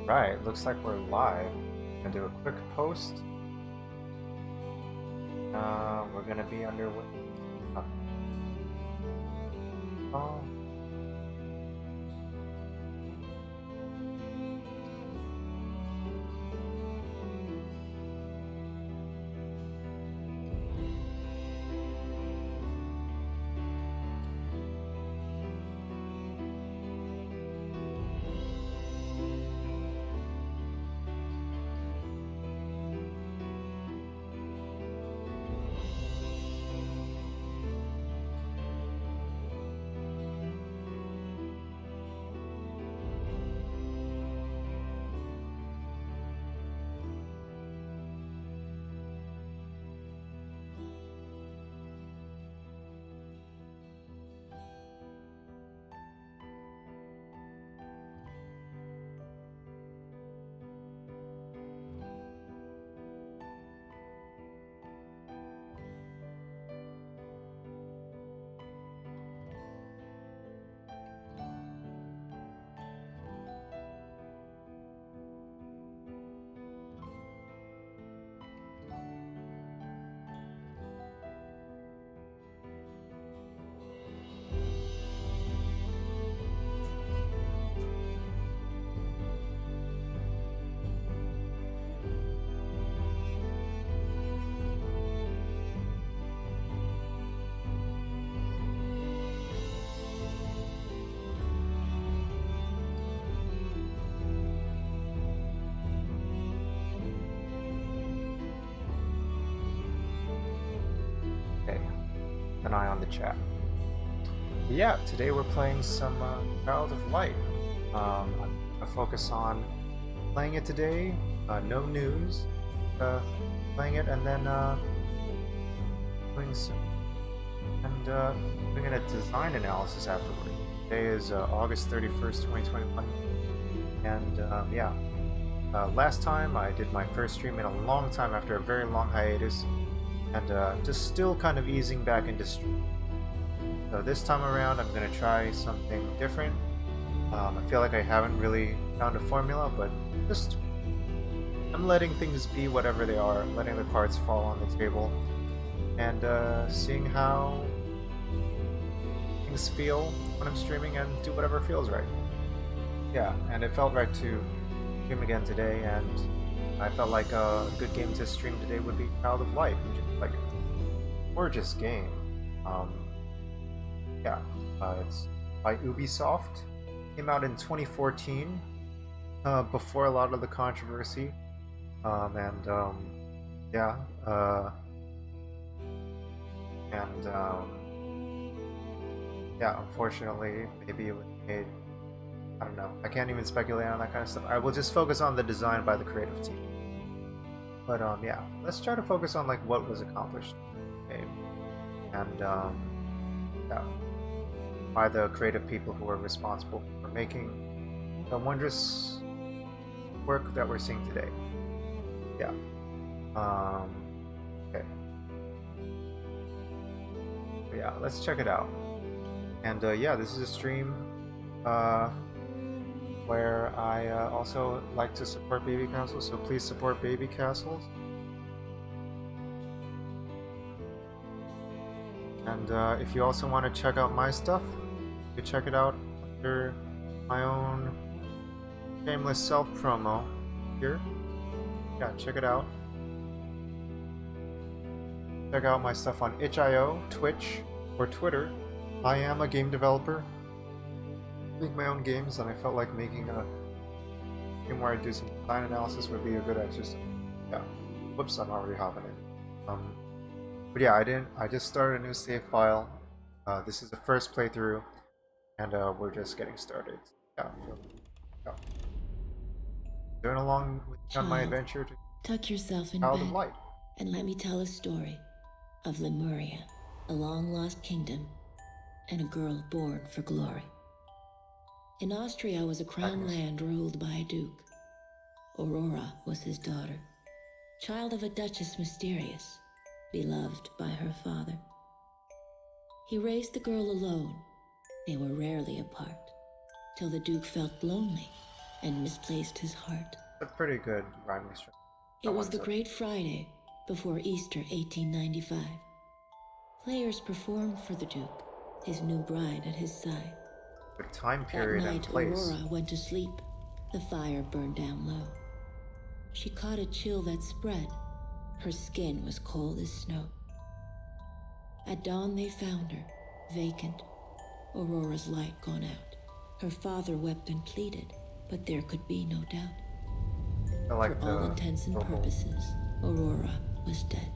Right, looks like we're live. Gonna do a quick post. We're gonna be underway. Oh. Okay, an eye on the chat. Yeah, today we're playing some Child of Light. I'm gonna focus on playing it today. No news. Playing it and then doing some doing a design analysis afterward. Today is August 31st, 2021, and yeah. Last time I did my first stream in a long time after a very long hiatus, and just still kind of easing back into stream. So this time around I'm going to try something different. I feel like I haven't really found a formula, but just I'm letting things be whatever they are, letting the cards fall on the table, and seeing how things feel when I'm streaming and do whatever feels right. Yeah, and it felt right to stream again today, and I felt like a good game to stream today would be Child of Light, which is like a gorgeous game. Yeah, it's by Ubisoft. Came out in 2014, before a lot of the controversy, and yeah, and yeah, unfortunately, maybe it was made. I don't know. I can't even speculate on that kind of stuff. I will just focus on the design by the creative team. But yeah, let's try to focus on like what was accomplished in the game, and yeah, by the creative people who are responsible for making the wondrous work that we're seeing today. Yeah. Okay. But yeah, let's check it out. And yeah, this is a stream where I also like to support baby castles, so please support baby castles. And if you also want to check out my stuff, you can check it out under my own shameless self-promo here. Yeah, check it out. Check out my stuff on itch.io, Twitch, or Twitter. I am a game developer. I make my own games, and I felt like making a game where I do some design analysis would be a good exercise. Yeah. Whoops, I'm already hopping in. But yeah, I just started a new save file. This is the first playthrough, and we're just getting started. Yeah. Yeah. Going along with on my adventure to tuck yourself in Child bed of Light. and let me tell a story of Lemuria, a long-lost kingdom, and a girl born for glory. In Austria was a crown land ruled by a duke. Aurora was his daughter, child of a duchess mysterious, beloved by her father. He raised the girl alone. They were rarely apart, till the duke felt lonely and misplaced his heart. A pretty good rhyming structure. It was the Great Friday before Easter 1895. Players performed for the Duke, his new bride at his side. The time That period and night, place. Aurora went to sleep. The fire burned down low. She caught a chill that spread. Her skin was cold as snow. At dawn they found her, vacant, Aurora's light gone out. Her father wept and pleaded, but there could be no doubt. I like For all intents and purposes, Aurora was dead.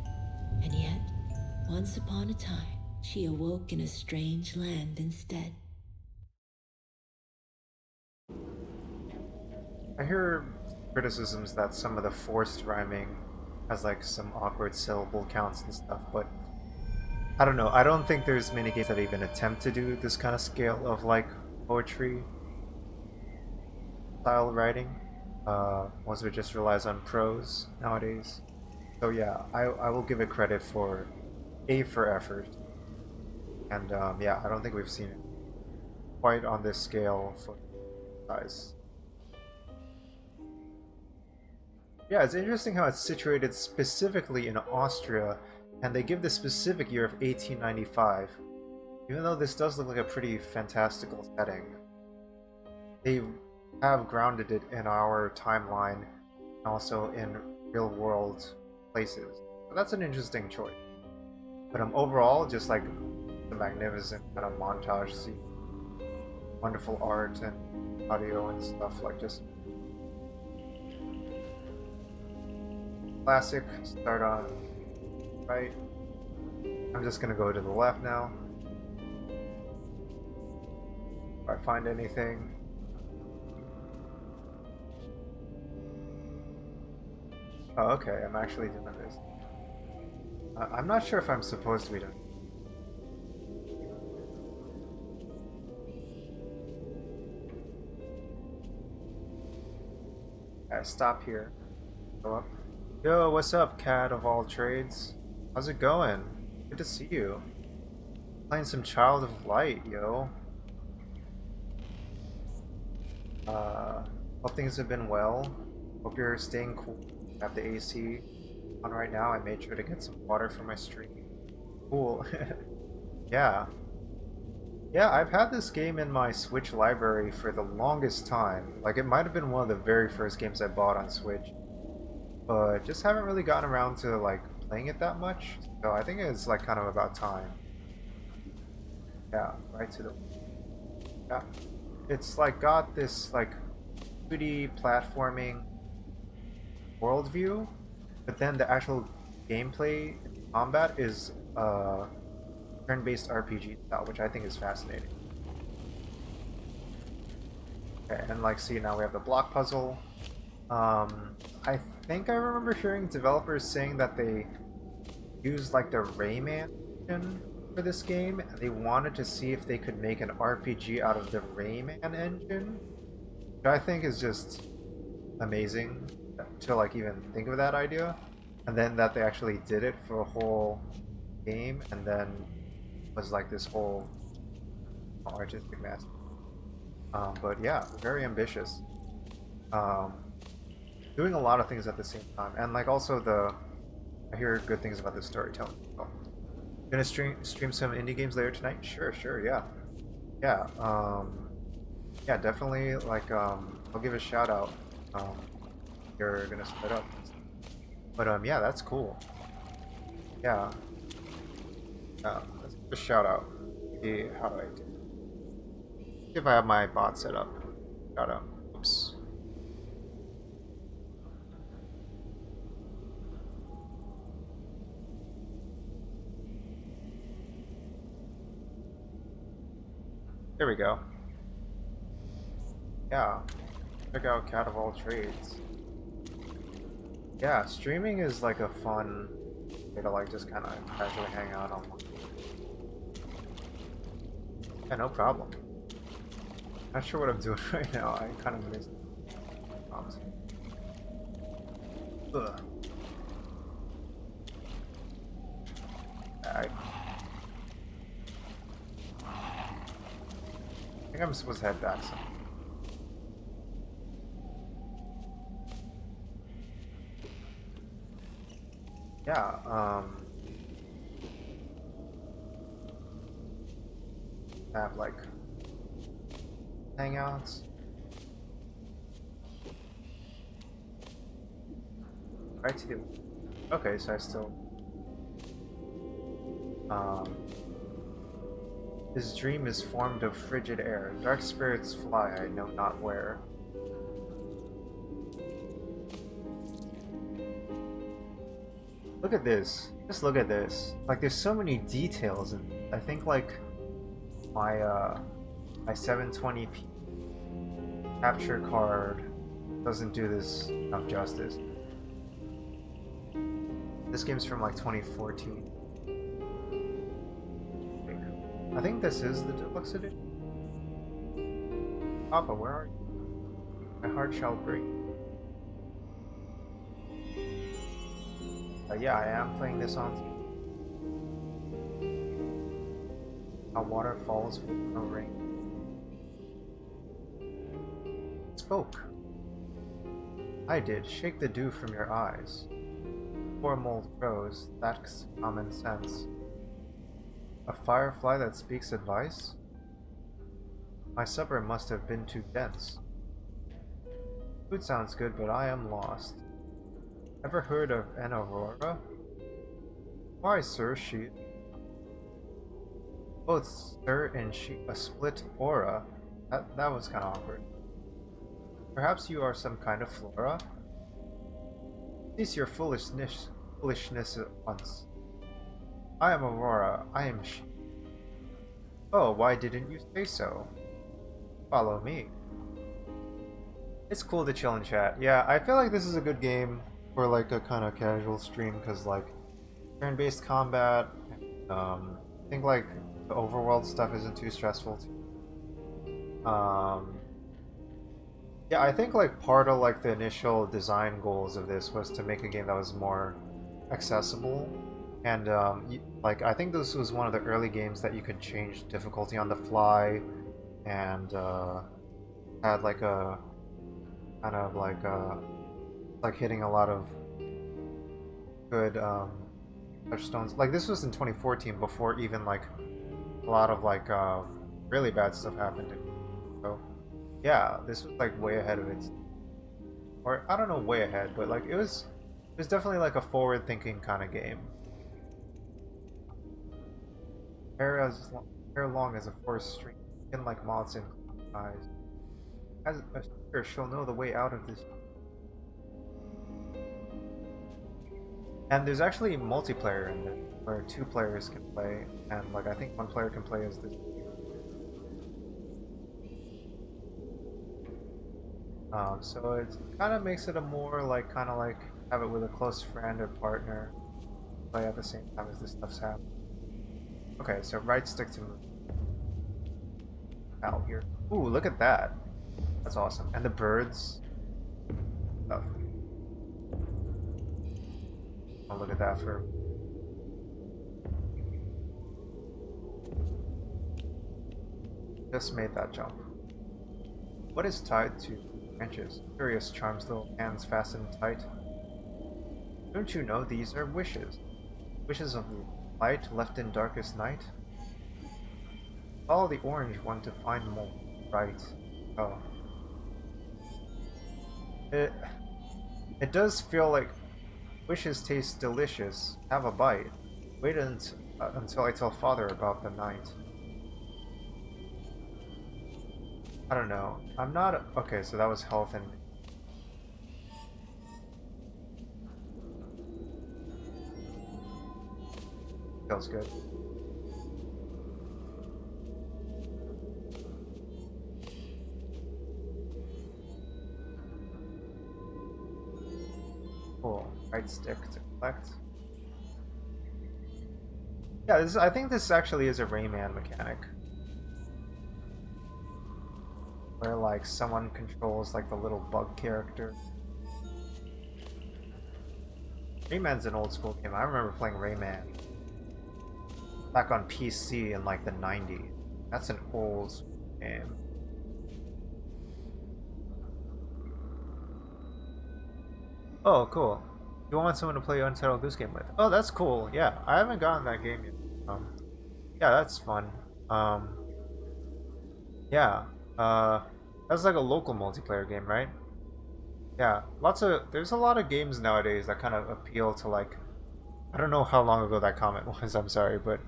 And yet, once upon a time, she awoke in a strange land instead. I hear criticisms that some of the forced rhyming has like some awkward syllable counts and stuff, but I don't know. I don't think there's many games that even attempt to do this kind of scale of like poetry style writing. Most of it just relies on prose nowadays. So yeah, I will give it credit for effort. And yeah, I don't think we've seen it quite on this scale for size. Yeah, it's interesting how it's situated specifically in Austria, and they give the specific year of 1895. Even though this does look like a pretty fantastical setting, they have grounded it in our timeline and also in real world places. So that's an interesting choice. But overall, just like the magnificent kind of montage scene, wonderful art and audio and stuff, like just classic. Start on right. I'm just gonna go to the left now. If I find anything. Oh, okay, I'm actually doing this. I'm not sure if I'm supposed to be doing. I stop here. Go up. Yo, what's up, cat of all trades? How's it going? Good to see you. Playing some Child of Light, yo. Hope things have been well. Hope you're staying cool. I have the AC on right now. I made sure to get some water for my stream. Cool. Yeah. Yeah, I've had this game in my Switch library for the longest time. Like, it might have been one of the very first games I bought on Switch. But just haven't really gotten around to, like, playing it that much. So I think it's, like, kind of about time. Yeah, right to the... Yeah. It's, like, got this, like, 2D platforming worldview, but then the actual gameplay combat is turn-based RPG style, which I think is fascinating. Okay, and like, see, now we have the block puzzle. I think I remember hearing developers saying that they used like the Rayman engine for this game, and they wanted to see if they could make an RPG out of the Rayman engine, which I think is just amazing to like even think of that idea, and then that they actually did it for a whole game, and then was like this whole artistic masterpiece. But yeah, very ambitious. Doing a lot of things at the same time, and like also I hear good things about the storytelling. Oh. Gonna stream some indie games later tonight? Sure, yeah. Yeah, yeah, definitely, like, I'll give a shout out. You're gonna split up. But, yeah, that's cool. Yeah. Let's give a shout out. See how do I do? See if I have my bot set up. Shout out. Oops. There we go. Yeah. Check out Cat of All Trades. Yeah, streaming is like a fun way to like just kind of casually hang out on. Yeah, no problem. Not sure what I'm doing right now. I kind of missed. Ugh. I think I'm supposed to head back some. yeah, have like hangouts. Right to okay, so I still his dream is formed of frigid air. Dark spirits fly, I know not where. Look at this. Just look at this. Like there's so many details, and I think like my 720p capture card doesn't do this enough justice. This game's from like 2014. I think this is the deluxe edition. Papa, where are you? My heart shall break. Yeah, I am playing this on. How water falls with no rain. Spoke. I did. Shake the dew from your eyes. Poor mold grows. That's common sense. A firefly that speaks advice? My supper must have been too dense. Food sounds good, but I am lost. Ever heard of an aurora? Why, sir, she... Both sir and she... A split aura? That was kind of awkward. Perhaps you are some kind of flora? Cease your foolishness at once. I am Aurora. I am she. Oh, why didn't you say so? Follow me. It's cool to chill and chat. Yeah, I feel like this is a good game for like a kind of casual stream because like turn-based combat. I think like the overworld stuff isn't too stressful. Yeah, I think like part of like the initial design goals of this was to make a game that was more accessible, and like I think this was one of the early games that you could change difficulty on the fly, and had like a kind of like hitting a lot of good touchstones. Like this was in 2014 before even like a lot of like really bad stuff happened. So yeah, this was like way ahead of its, or I don't know, way ahead, but like it was definitely like a forward-thinking kind of game. Hair long as a forest stream, skin like moths in eyes. As a seeker, she'll know the way out of this. And there's actually multiplayer in this, where 2 players can play, and like I think 1 player can play as this. So it kind of makes it a more like kind of like have it with a close friend or partner, play at the same time as this stuff's happening. Okay, so right stick to move out here. Ooh, look at that. That's awesome. And the birds. Stuff. I'll look at that for. Just made that jump. What is tied to branches? Curious charms, little hands fastened tight. Don't you know these are wishes? Wishes of light left in darkest night? Follow the orange one to find more. Right. Oh. It does feel like wishes taste delicious. Have a bite. Wait until I tell father about the night. I don't know. I'm not... Okay, so that was health and... Feels good. Cool. Right stick to collect. Yeah, I think this actually is a Rayman mechanic. Where like someone controls like the little bug character. Rayman's an old school game. I remember playing Rayman back on PC in like the 90s. That's an old game. Oh, cool. You want someone to play Untitled Goose Game with? Oh, that's cool. Yeah, I haven't gotten that game yet. Yeah, that's fun. Yeah. Uh, that's like a local multiplayer game, right? Yeah, there's a lot of games nowadays that kind of appeal to like, I don't know how long ago that comment was, I'm sorry, but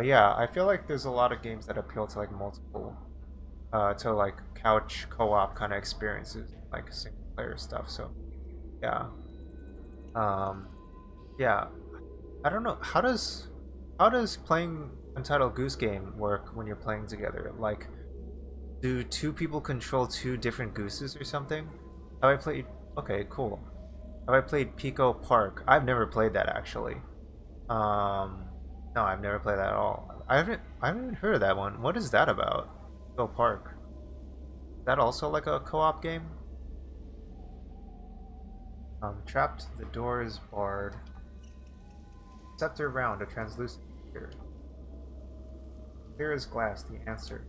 yeah, I feel like there's a lot of games that appeal to like multiple, to like couch co-op kind of experiences, like single player stuff. So yeah, um, yeah, I don't know how does playing Untitled Goose Game work when you're playing together? Like, do two people control two different gooses or something? Have I played? Okay, cool. Have I played Pico Park? I've never played that actually. Um, no, I've never played that at all. I haven't even heard of that one. What is that about? Pico Park. Is that also like a co-op game? Trapped. The door is barred. Scepter round, a translucent sphere. Clear as glass. The answer.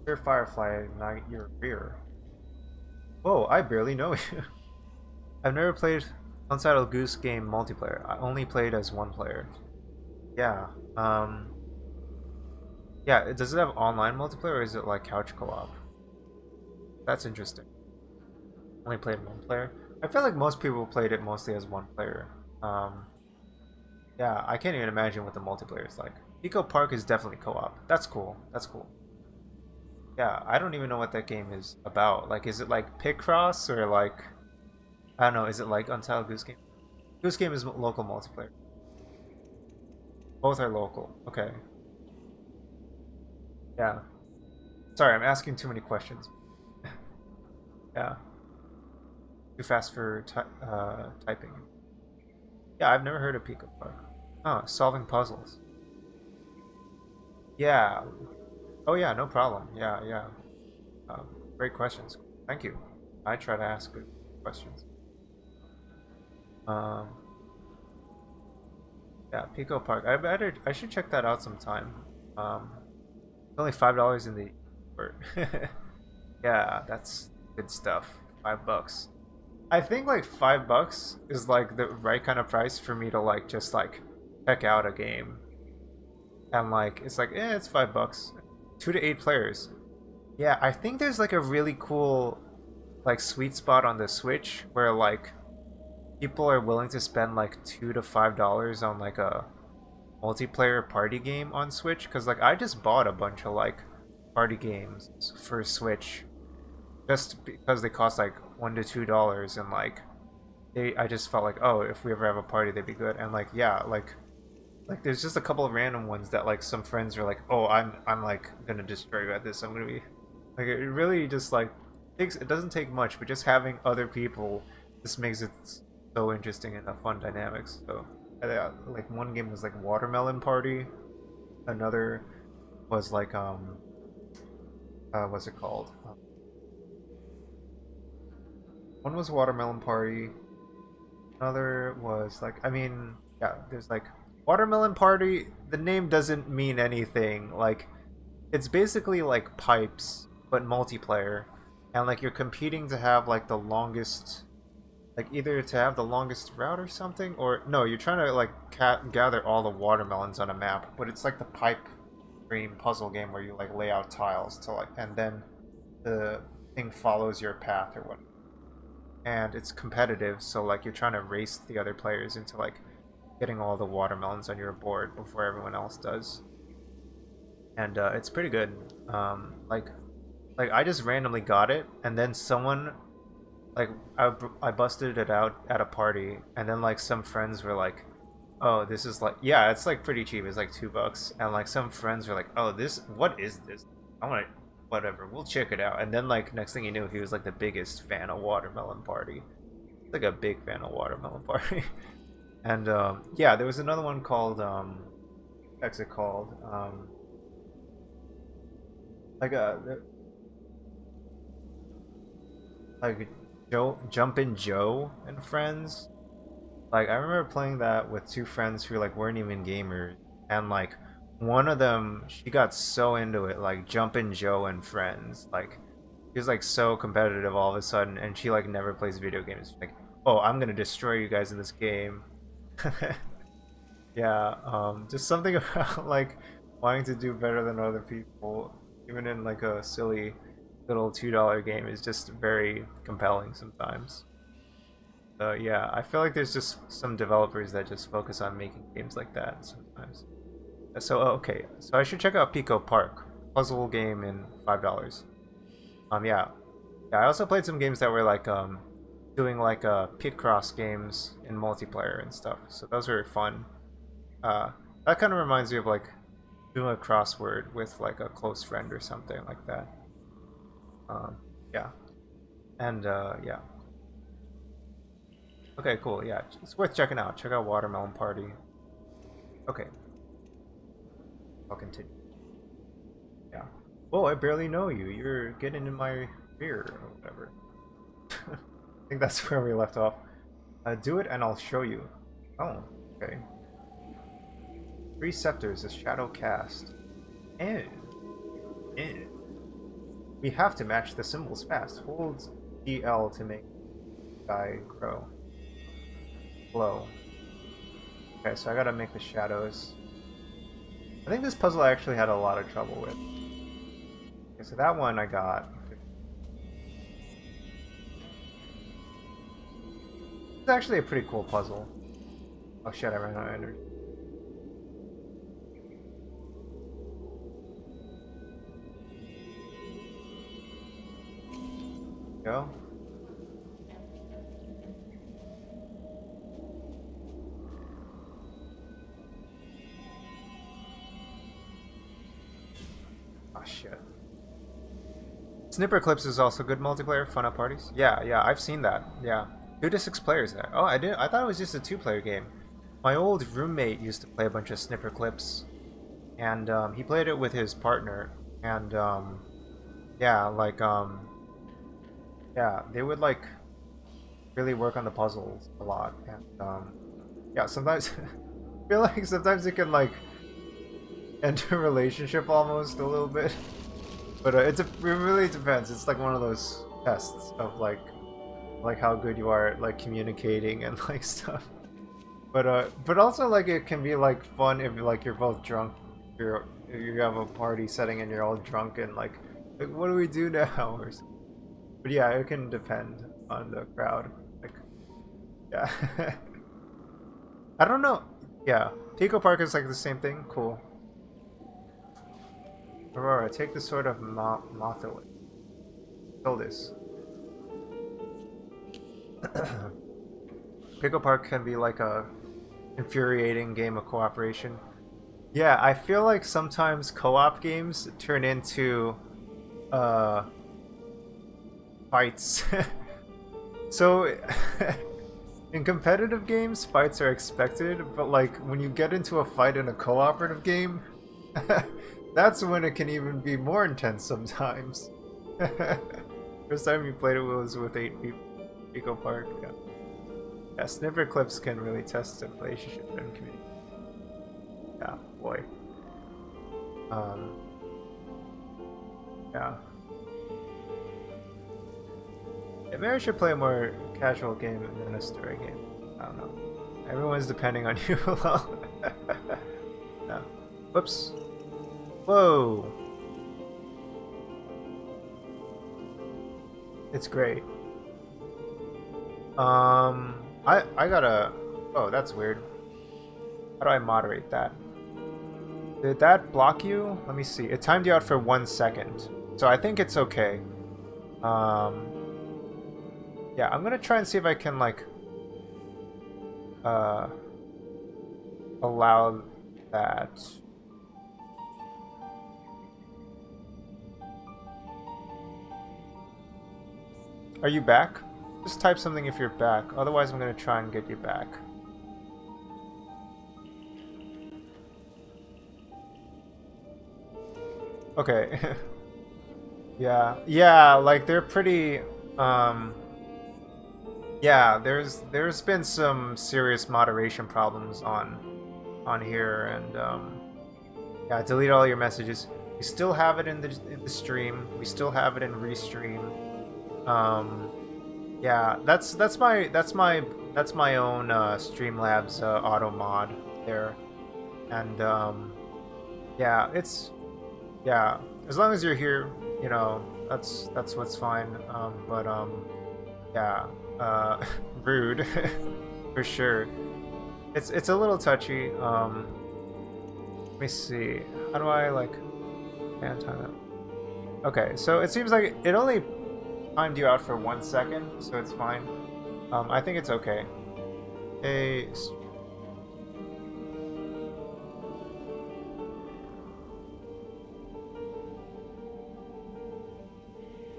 Clear firefly, ignite your rear. Whoa, I barely know you. I've never played Untitled Goose Game multiplayer. I only played as one player. Yeah. Yeah, does it have online multiplayer or is it like couch co-op? That's interesting. Only played one player. I feel like most people played it mostly as one player. Yeah, I can't even imagine what the multiplayer is like. Eco Park is definitely co-op. That's cool. That's cool. Yeah, I don't even know what that game is about. Like, is it like Picross or like, I don't know, is it like Untitled Goose Game? Goose Game is local multiplayer. Both are local. Okay. Yeah. Sorry, I'm asking too many questions. Yeah. Too fast for typing. Yeah, I've never heard of Pico Park. Oh, solving puzzles. Yeah. Oh yeah, no problem. Yeah, yeah. Great questions. Thank you. I try to ask good questions. Um, yeah, Pico Park. I should check that out sometime. It's only $5 in the or yeah, that's good stuff. $5. I think like $5 is like the right kind of price for me to like just like check out a game. And like it's like, it's $5. 2 to 8 players. Yeah, I think there's like a really cool like sweet spot on the Switch where like people are willing to spend like $2 to $5 on like a multiplayer party game on Switch, because like I just bought a bunch of like party games for Switch just because they cost like $1 to $2, and like I just felt like, oh, if we ever have a party they'd be good. And like, yeah, like there's just a couple of random ones that like some friends are like, oh, I'm like gonna destroy you at this. I'm gonna be like, it really just like it doesn't take much, but just having other people just makes it so interesting and a fun dynamics. So like one game was like Watermelon Party, another was like what's it called? One was Watermelon Party, another was like, I mean, yeah, there's like Watermelon Party. The name doesn't mean anything. Like, it's basically like pipes but multiplayer, and like you're competing to have like the longest, like either to have the longest route or something, or no, you're trying to like gather all the watermelons on a map. But it's like the pipe dream puzzle game where you like lay out tiles to like, and then the thing follows your path or what. And it's competitive, so like you're trying to race the other players into like getting all the watermelons on your board before everyone else does. And it's pretty good. Like I just randomly got it, and then someone like I busted it out at a party, and then like some friends were like, oh, this is like, yeah, it's like pretty cheap, it's like $2, and like some friends were like, oh, what is this? I want to, whatever, we'll check it out. And then like next thing you knew, he was like the biggest fan of Watermelon Party, like a big fan of Watermelon Party. And yeah, there was another one called what's it called, like a like Jumpin' Joe and Friends. Like, I remember playing that with two friends who like weren't even gamers, and like one of them, she got so into it, like Jumpin' Joe and Friends. Like, she was like so competitive all of a sudden, and she like never plays video games. Like, Oh, I'm gonna destroy you guys in this game. Yeah, just something about like wanting to do better than other people, even in like a silly little $2 game, is just very compelling sometimes. So yeah, I feel like there's just some developers that just focus on making games like that sometimes. So okay, so I should check out Pico Park, puzzle game in $5. Yeah, yeah. I also played some games that were like doing like pit cross games in multiplayer and stuff. So those were fun. That kind of reminds me of like doing a crossword with like a close friend or something like that. Um, yeah, and yeah. Okay, cool. Yeah, it's worth checking out. Check out Watermelon Party. Okay, I'll continue. Yeah. Whoa, I barely know you. You're getting in my rear or whatever. I think that's where we left off. Do it and I'll show you. Oh, okay. 3 scepters, a shadow cast. And we have to match the symbols fast. Hold DL to make sky glow. Okay, so I gotta make the shadows. I think this puzzle I actually had a lot of trouble with. Okay, so that one I got. It's actually a pretty cool puzzle. Oh shit, I ran out of energy. Go. Oh shit. Snipper Clips is also good multiplayer, fun at parties. Yeah, yeah, I've seen that. Yeah. 2 to 6 players there. Oh, I thought it was just a 2-player game. My old roommate used to play a bunch of Snipper Clips, and he played it with his partner, and yeah, like yeah, they would like really work on the puzzles a lot, and yeah, sometimes I feel like sometimes it can like end a relationship almost a little bit, but it really depends. It's like one of those tests of like how good you are at like communicating and like stuff. But also like it can be like fun if like you're both drunk. You have a party setting and you're all drunk and like what do we do now? Or something. But yeah, it can depend on the crowd. Like, yeah. I don't know. Yeah, Pico Park is like the same thing. Cool. Aurora, take the sword of Moth away. Kill this. Pickle Park can be like a infuriating game of cooperation. Yeah, I feel like sometimes co-op games turn into fights. So in competitive games, fights are expected, but like when you get into a fight in a cooperative game, that's when it can even be more intense sometimes. First time you played it was with 8 people. Pico Park, yeah. Yeah, snipper clips can really test the relationship and community. Yeah, boy. Yeah. Yeah, maybe I should play a more casual game than a story game. I don't know. Everyone's depending on you a lot. Yeah. Whoops. Whoa. It's great. I gotta... Oh, that's weird. How do I moderate that? Did that block you? Let me see. It timed you out for 1 second. So I think it's okay. Yeah, I'm gonna try and see if I can, like... allow that. Are you back? Just type something if you're back. Otherwise, I'm gonna try and get you back. Okay. Yeah, like they're pretty. Yeah, there's been some serious moderation problems on here, and yeah, delete all your messages. We still have it in the stream. We still have it in Restream. Yeah, that's my own Streamlabs auto mod there, and yeah, it's yeah. As long as you're here, you know, that's what's fine. But yeah, rude for sure. It's a little touchy. Let me see. How do I like hand time it? Okay, so it seems like it only timed you out for 1 second, so it's fine. I think it's okay. Hey,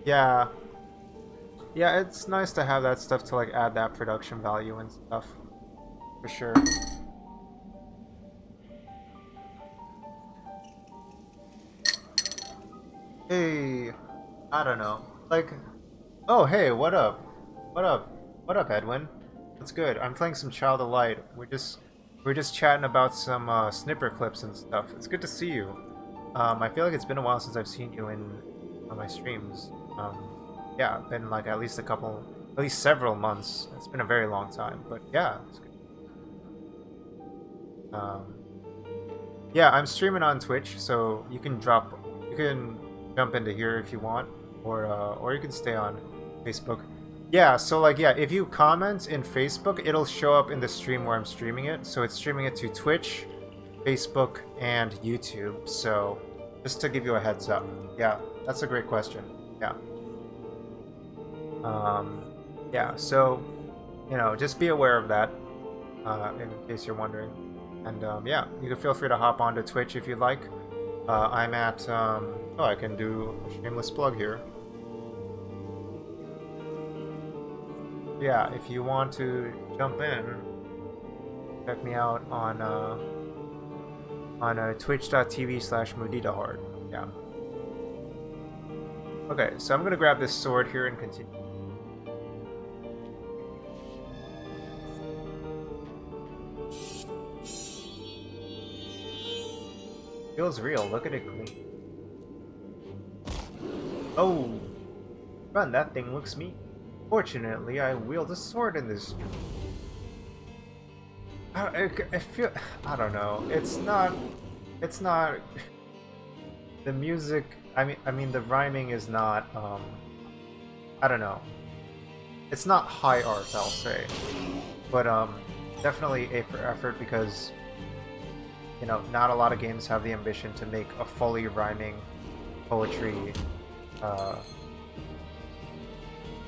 yeah, yeah, it's nice to have that stuff to like add that production value and stuff, for sure. Hey, I don't know, like, oh hey, what up? What up? What up, Edwin? What's good? I'm playing some Child of Light. We're just chatting about some snipper clips and stuff. It's good to see you. I feel like it's been a while since I've seen you in on my streams. Yeah, been like at least several months. It's been a very long time, but yeah, it's good. Um, yeah, I'm streaming on Twitch, so you can jump into here if you want, or you can stay on Facebook. Yeah, so like yeah, if you comment in Facebook, it'll show up in the stream where I'm streaming it. So it's streaming it to Twitch, Facebook, and YouTube. So just to give you a heads up. Yeah, that's a great question. Yeah. Yeah, so you know, just be aware of that, in case you're wondering. And yeah, you can feel free to hop onto Twitch if you'd like. I'm at oh, I can do a shameless plug here. Yeah, if you want to jump in, check me out on twitch.tv/Muditahard. Yeah. Okay, so I'm gonna grab this sword here and continue. Feels real. Look at it clean. Oh, run! That thing looks mean. Fortunately, I wield a sword in this. I feel. I don't know. It's not. It's not. The music. I mean, the rhyming is not. I don't know. It's not high art, I'll say, but definitely A for effort because you know not a lot of games have the ambition to make a fully rhyming poetry.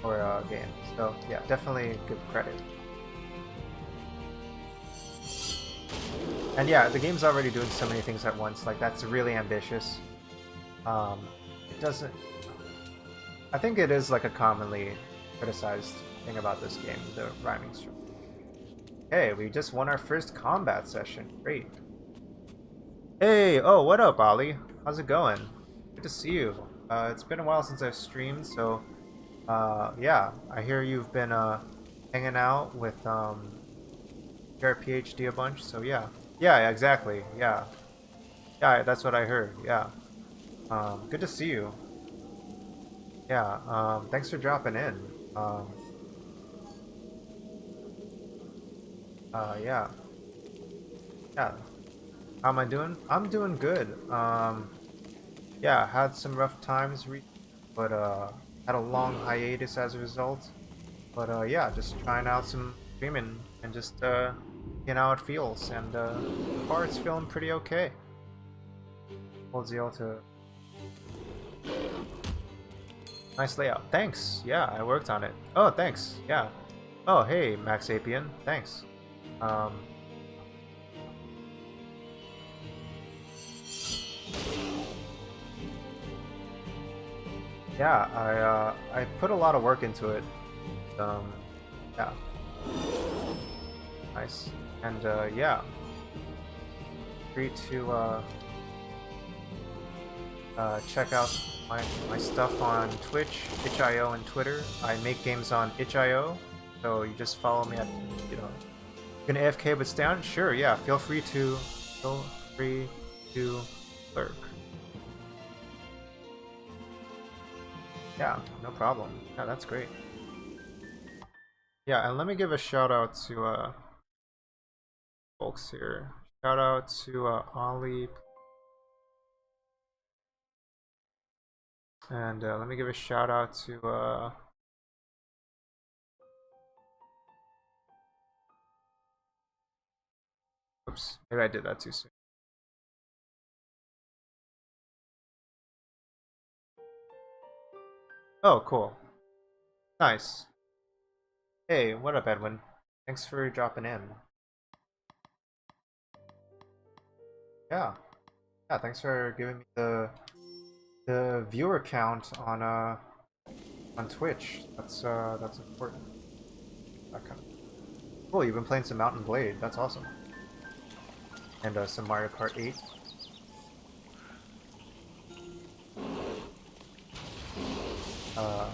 Or a game. So yeah, definitely give credit. And yeah, the game's already doing so many things at once. Like that's really ambitious. It doesn't. I think it is like a commonly criticized thing about this game, the rhyming structure. Hey, we just won our first combat session. Great. Hey, oh, what up, Ollie? How's it going? Good to see you. It's been a while since I've streamed, so. Yeah, I hear you've been hanging out with your PhD a bunch, so yeah. Yeah, exactly. Yeah. Yeah, that's what I heard. Yeah. Good to see you. Yeah, thanks for dropping in. Yeah. Yeah. How am I doing? I'm doing good. Yeah, had some rough times but had a long hiatus as a result, but yeah, just trying out some streaming and just seeing how it feels, and so far it's feeling pretty okay. Hold ZL to nice layout. Thanks. Yeah, I worked on it. Oh, thanks. Yeah. Oh, hey, Max Apien. Thanks. Yeah, I put a lot of work into it. Yeah. Nice. And yeah. Free to check out my stuff on Twitch, itch.io, and Twitter. I make games on itch.io, so you just follow me at, you know, you can AFK but stay on? Sure, yeah. Feel free to lurk. Yeah, no problem. Yeah, that's great. Yeah, and let me give a shout out to folks here. Shout out to Ollie, and let me give a shout out to oops, maybe I did that too soon. Oh, cool. Nice. Hey, what up, Edwin? Thanks for dropping in. Yeah. Yeah, thanks for giving me the viewer count on Twitch. That's important. That kind of cool. You've been playing some Mountain Blade. That's awesome. And some Mario Kart 8. Uh,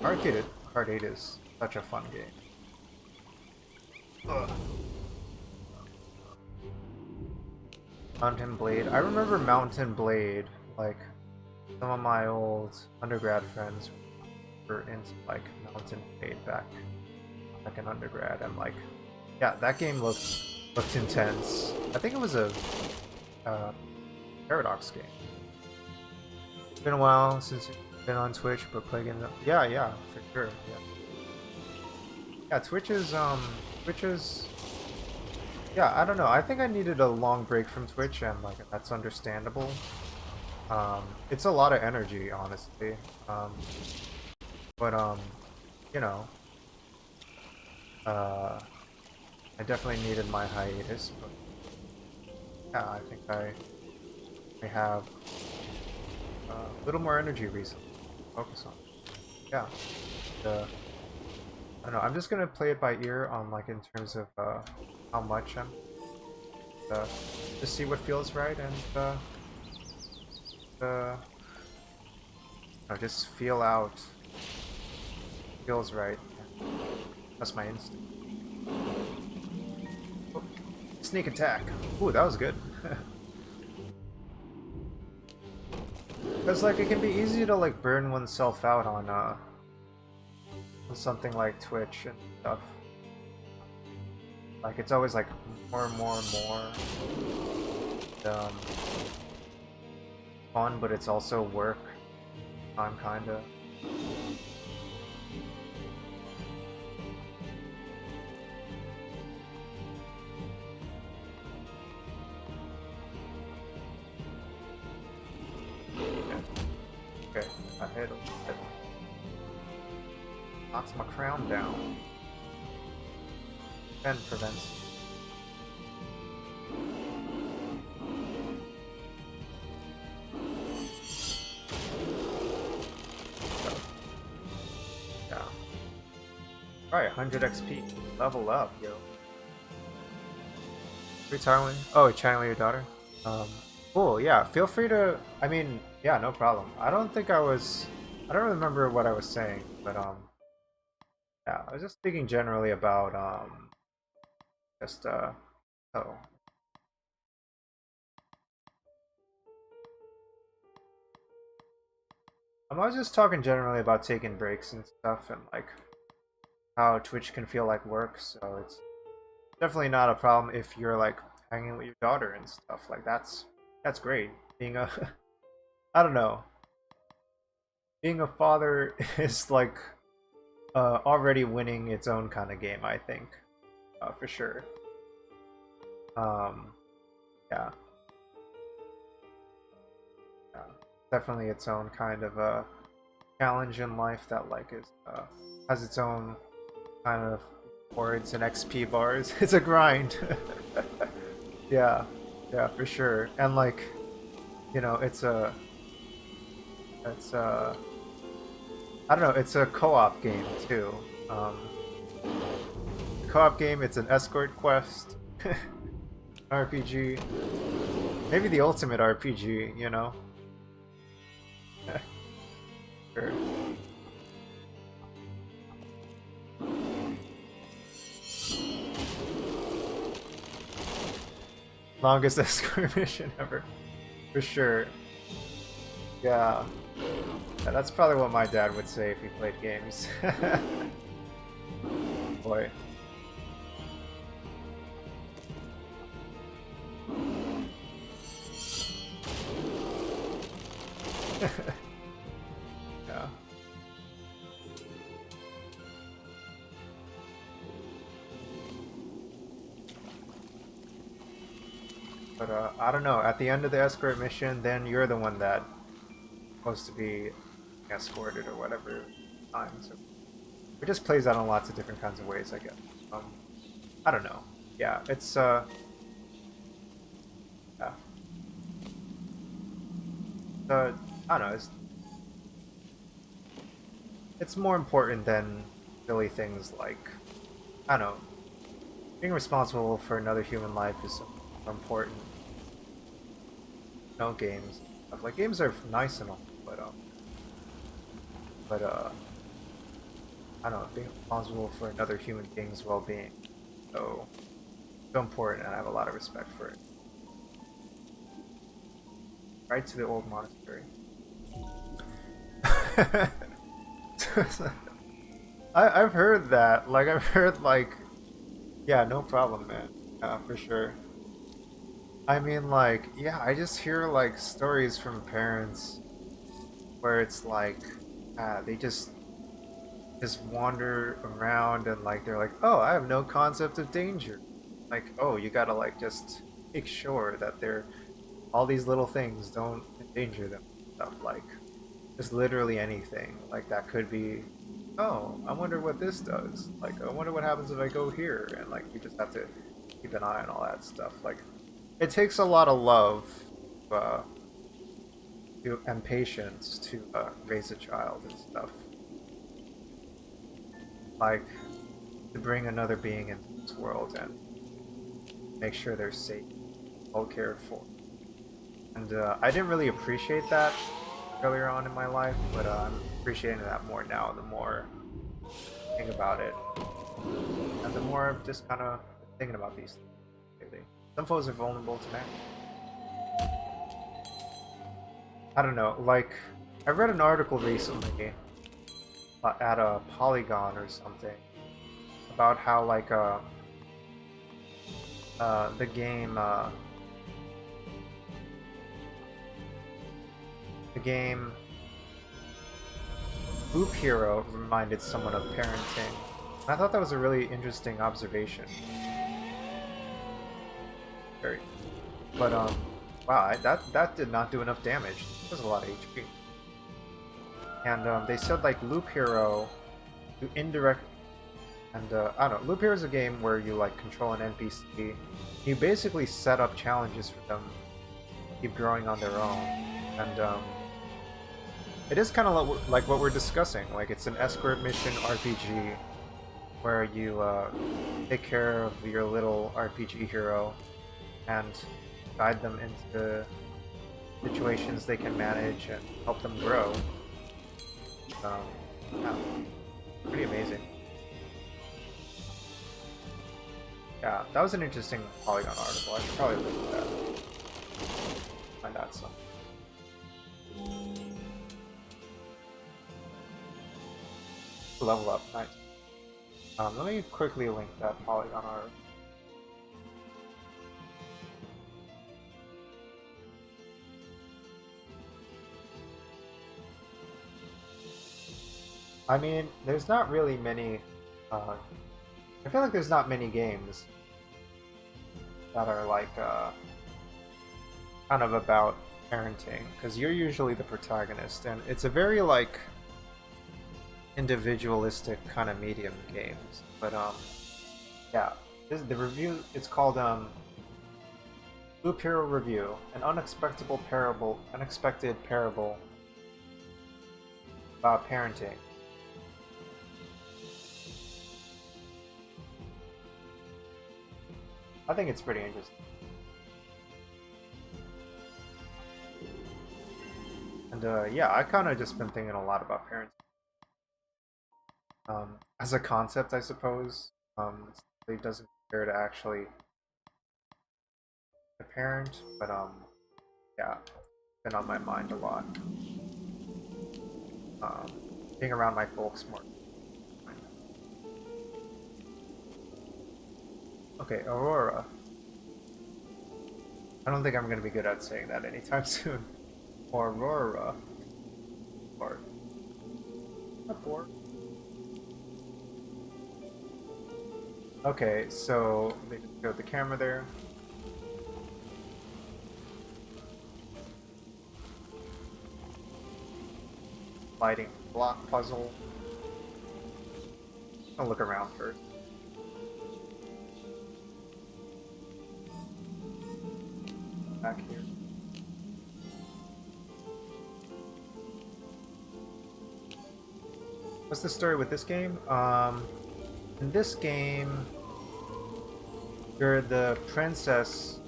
Kart 8 is such a fun game. Ugh. Mountain Blade. I remember Mountain Blade, like, some of my old undergrad friends were into, like, Mountain Blade back in undergrad, and, like, yeah, that game looked intense. I think it was a Paradox game. It's been a while since you've been on Twitch, but play games. Yeah, for sure, yeah, Twitch is, yeah, I don't know. I think I needed a long break from Twitch, and like that's understandable. It's a lot of energy, honestly. But you know, I definitely needed my hiatus. But yeah, I think I have a little more energy recently to focus on. Yeah, I don't know. I'm just gonna play it by ear on like in terms of how much I'm to see what feels right, and just feel out feels right. That's my instinct. Oh, sneak attack. Ooh, that was good. Because like it can be easy to like burn oneself out on something like Twitch and stuff. Like it's always like more. Fun, but it's also work. I'm kinda. Okay, I hit him. Knocks my crown down. And prevents. Yeah. Alright, 100 XP. Level up, yo. Retiring? Oh, channeling your daughter? Cool, yeah. Feel free to. I mean, yeah, no problem. I don't remember what I was saying, but, yeah, I was just speaking generally about, oh. I was just talking generally about taking breaks and stuff, and, like, how Twitch can feel like work, so it's definitely not a problem if you're, like, hanging with your daughter and stuff. Like, that's great. Being a... I don't know. Being a father is, like, already winning its own kind of game, I think. For sure. Yeah. Definitely its own kind of challenge in life that like is has its own kind of rewards and XP bars. It's a grind. Yeah, for sure. And like, you know, it's I don't know, it's a co-op game too. Co-op game, it's an escort quest. RPG. Maybe the ultimate RPG, you know? Sure. Longest escort mission ever. For sure. Yeah. That's probably what my dad would say if he played games. boy. Yeah. But I don't know. At the end of the escort mission, then you're the one that supposed to be escorted or whatever time. So it just plays out in lots of different kinds of ways, I guess. I don't know. Yeah, it's yeah. I don't know. It's more important than silly things like, I don't know, being responsible for another human life is so important. No games, like games are nice and all, but I don't know, being responsible for another human being's well-being, so important, and I have a lot of respect for it. Right to the old monastery. I've heard that. Like, I've heard, like, yeah, no problem, man. For sure. I mean, like, yeah, I just hear, like, stories from parents where it's like, they just wander around and, like, they're like, oh, I have no concept of danger. Like, oh, you gotta, like, just make sure that all these little things don't endanger them. Stuff like, just literally anything. Like, that could be, oh, I wonder what this does. Like, I wonder what happens if I go here. And, like, you just have to keep an eye on all that stuff. Like, it takes a lot of love and patience to raise a child and stuff. Like, to bring another being into this world and make sure they're safe, well cared for. And I didn't really appreciate that earlier on in my life, but I'm appreciating that more now, the more I think about it. And the more I'm just kind of thinking about these things lately. Some folks are vulnerable to me. I don't know, like, I read an article recently at a Polygon or something about how, like, the game, Loop Hero reminded someone of parenting. And I thought that was a really interesting observation. But wow, that did not do enough damage. That was a lot of HP. And they said, like, Loop Hero, you indirect, and I don't know. Loop Hero is a game where you, like, control an NPC. You basically set up challenges for them to keep growing on their own, and it is kind of like what we're discussing. Like, it's an escort mission RPG where you take care of your little RPG hero and guide them into situations they can manage and help them grow. Yeah, pretty amazing. Yeah, that was an interesting Polygon article. I should probably look at that. Find out some. Level up, nice. Let me quickly link that Polygon article. I mean, there's not really many, I feel like there's not many games that are like, kind of about parenting, because you're usually the protagonist, and it's a very, like, individualistic kind of medium games. But, yeah, the review, it's called, Loop Hero Review, an unexpected parable about parenting. I think it's pretty interesting. And yeah, I kind of just been thinking a lot about parenting. As a concept, I suppose. It doesn't compare to actually a parent, but yeah, it's been on my mind a lot. Being around my folks more. Okay, Aurora. I don't think I'm gonna be good at saying that anytime soon. Aurora. Or. Or. Okay, so they just showed the camera there. Lighting block puzzle. I'll look around first. Back here. What's the story with this game? In this game, you're the princess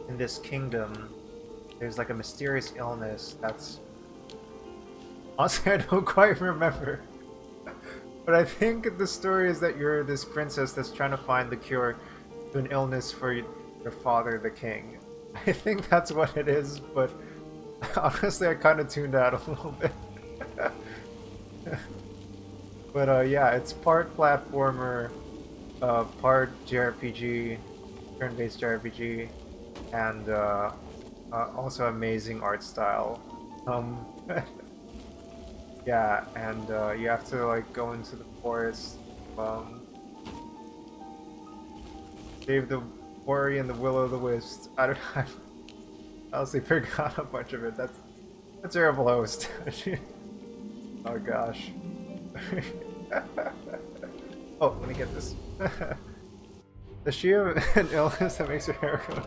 in this kingdom. There's like a mysterious illness that's... Honestly, I don't quite remember. But I think the story is that you're this princess that's trying to find the cure to an illness for your father, the king. I think that's what it is, but honestly, I kind of tuned out a little bit. But yeah, it's part platformer, part JRPG, turn-based JRPG, and also amazing art style. Yeah, and you have to like go into the forest, save the Ori and the Will-o'-the-Wisp. I don't. I honestly forgot a bunch of it. That's a terrible host. Oh gosh. Oh, let me get this. Does she have an illness that makes her hair grow?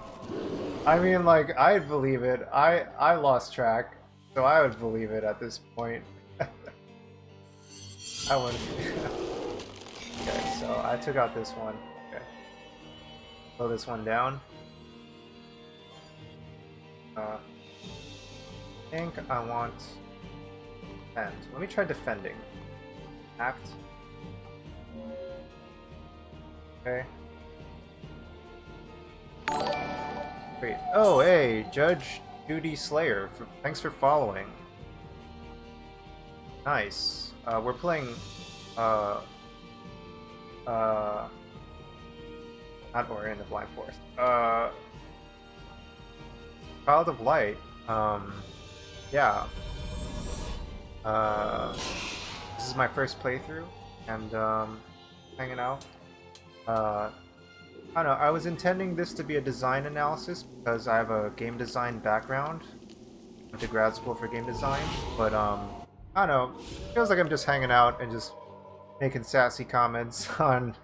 I mean, like, I'd believe it. I lost track, so I would believe it at this point. I wouldn't. Okay, so I took out this one. Okay. Slow this one down. I think I want defend. Let me try defending. Act. Okay. Great. Oh, hey, Judge Judy Slayer. Thanks for following. Nice. We're playing, not Ori in the Blind Forest. Child of Light. Yeah. This is my first playthrough, and hanging out. I don't know. I was intending this to be a design analysis because I have a game design background. Went to grad school for game design, but I don't know. Feels like I'm just hanging out and just making sassy comments on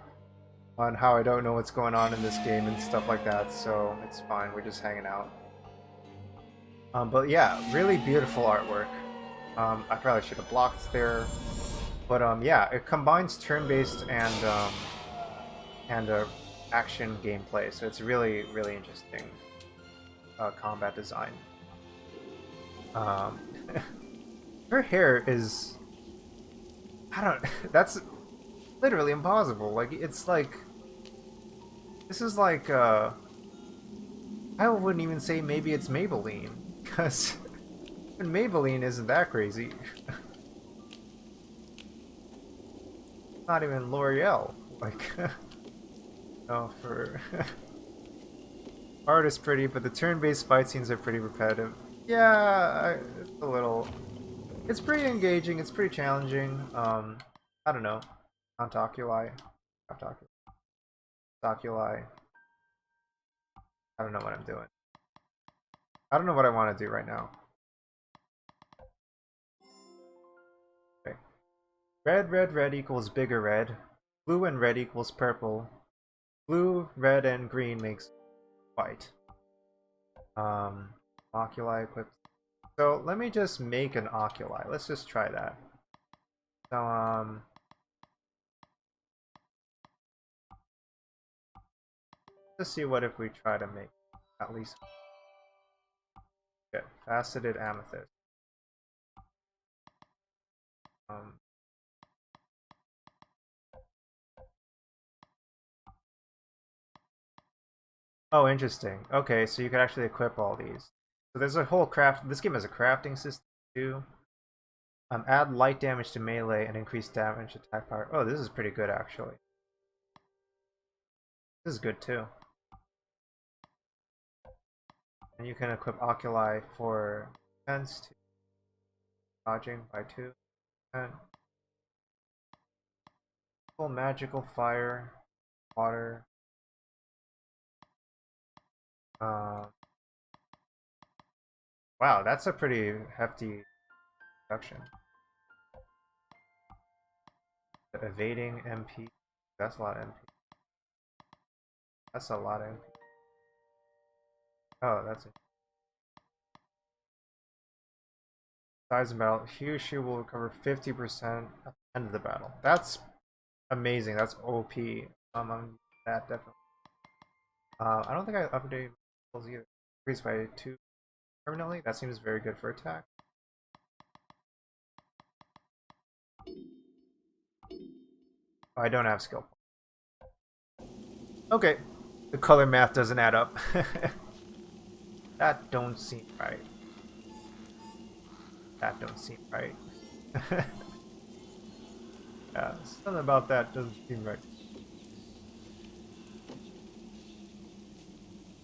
how I don't know what's going on in this game and stuff like that. So it's fine. We're just hanging out. But yeah, really beautiful artwork. I probably should have blocked there, but yeah, it combines turn-based and action gameplay, so it's really interesting combat design. Her hair is, I don't, that's literally impossible. Like, it's like, this is like I wouldn't even say maybe it's Maybelline, because Maybelline isn't that crazy. Not even L'Oreal. Like, no, for art is pretty, but the turn-based fight scenes are pretty repetitive. Yeah, it's a little. It's pretty engaging. It's pretty challenging. I don't know. Oculi. Oculi. I don't know what I'm doing. I don't know what I want to do right now. Okay. Red equals bigger red. Blue and red equals purple. Blue, red, and green makes white. Oculi equipped. So let me just make an oculi. Let's just try that. So let's see what if we try to make at least okay, faceted amethyst. Oh, interesting. Okay, so you could actually equip all these. So there's a whole craft. This game has a crafting system too. Add light damage to melee and increase damage attack power. Oh, this is pretty good actually. This is good too. And you can equip oculi for defense to dodging by 2. Full magical fire, water. Wow, that's a pretty hefty reduction. Evading MP. That's a lot of MP. That's a lot of MP. Oh, that's it. Size of battle. He or she will recover 50% at the end of the battle. That's amazing. That's OP. I'm that definitely. I don't think I updated skills either. Increased by 2 permanently. That seems very good for attack. Oh, I don't have skill. Okay, the color math doesn't add up. That don't seem right. That don't seem right. Yeah, something about that doesn't seem right.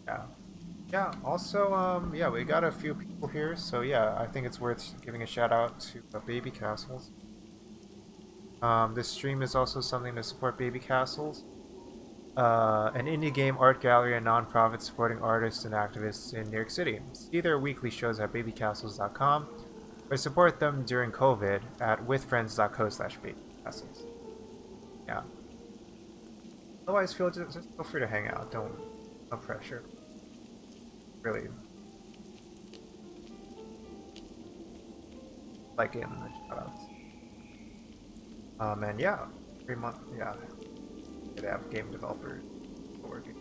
Yeah. Yeah, also, yeah, we got a few people here, so yeah, I think it's worth giving a shout out to Baby Castles. This stream is also something to support Baby Castles, an indie game art gallery and non-profit supporting artists and activists in New York City. See their weekly shows at babycastles.com or support them during COVID at withfriends.co/babycastles. Yeah. Otherwise, just feel free to hang out. No pressure. Really. Like in the shoutouts. And yeah, 3 months. Yeah. They have game developers working.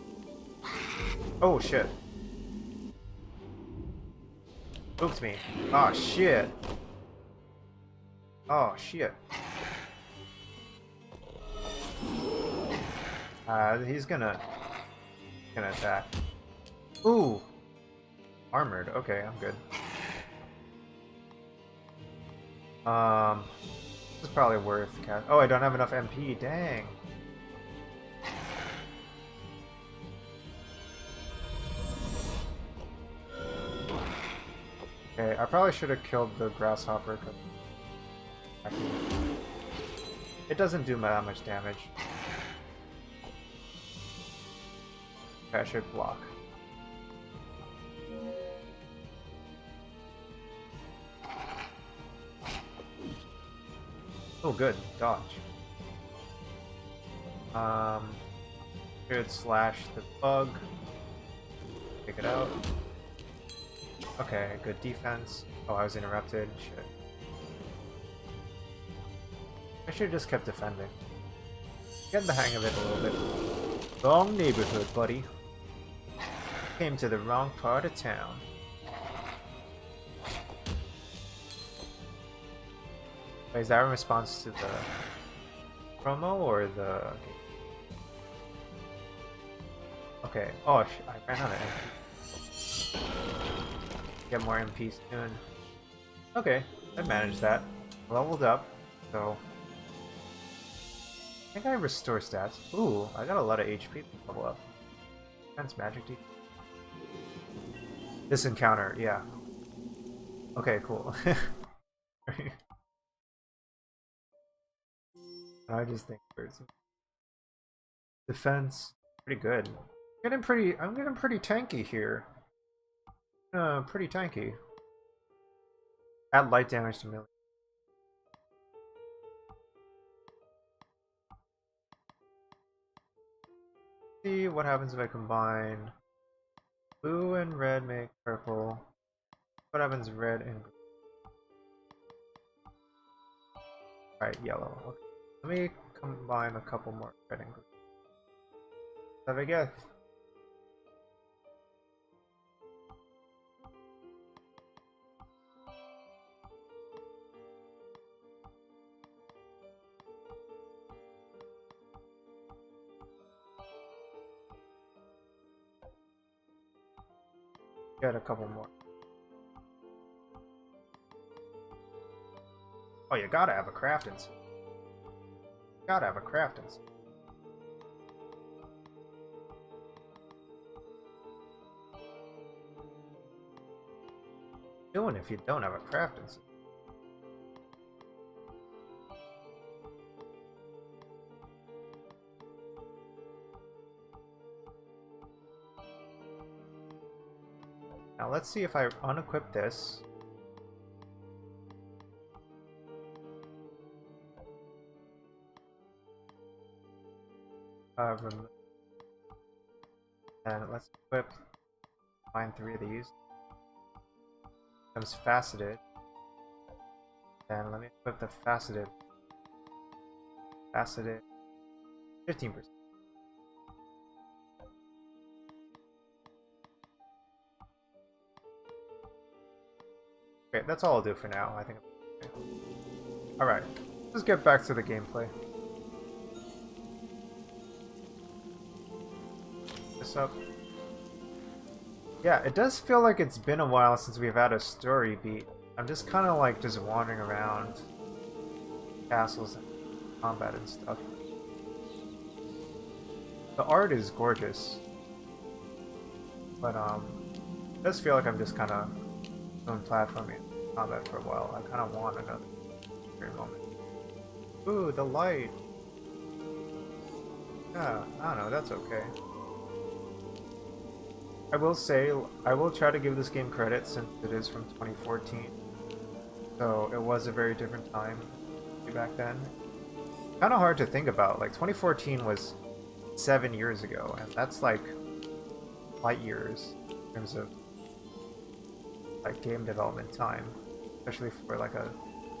Oh shit. Spooked me. Oh shit. Oh shit. He's gonna attack. Ooh. Armored. Okay, I'm good. This is probably worth cast. Oh, I don't have enough MP. Dang. Okay, I probably should have killed the grasshopper. It doesn't do that much damage. Okay, I should block. Oh, good. Dodge. Should slash the bug. Take it out. Okay, good defense. Oh, I was interrupted. Shit. I should have just kept defending. Get the hang of it a little bit. Wrong neighborhood, buddy. Came to the wrong part of town. Wait, is that in response to the promo or the... Okay. Oh, I ran out of MP. Get more MP soon. Okay, I managed that. Leveled up, so... I think I restore stats. Ooh, I got a lot of HP to level up. Defense, magic defense. This encounter, yeah. Okay, cool. I just think there's defense, pretty good. I'm getting pretty tanky here. Pretty tanky. Add light damage to melee. See what happens if I combine blue and red make purple. What happens if red and green? Alright, yellow. Okay. Let me combine a couple more red and green. Have I guess? Get a couple more. Oh, you gotta have a crafting suit. Gotta have a crafting suit. doing if you don't have a crafting system? Now let's see if I unequip this. And let's equip, find 3 of these. Becomes faceted. And let me equip the faceted. Faceted 15%. Okay, that's all I'll do for now. I think. Okay. Alright, let's get back to the gameplay. This up. Yeah, it does feel like it's been a while since we've had a story beat. I'm just kind of like just wandering around castles and combat and stuff. The art is gorgeous, but it does feel like I'm just kind of doing platforming combat for a while. I kind of want another great moment. Ooh, the light. Yeah, I don't know, that's okay. I will say, I will try to give this game credit since it is from 2014. So it was a very different time back then. Kind of hard to think about, like 2014 was 7 years ago, and that's like light years in terms of like game development time, especially for like a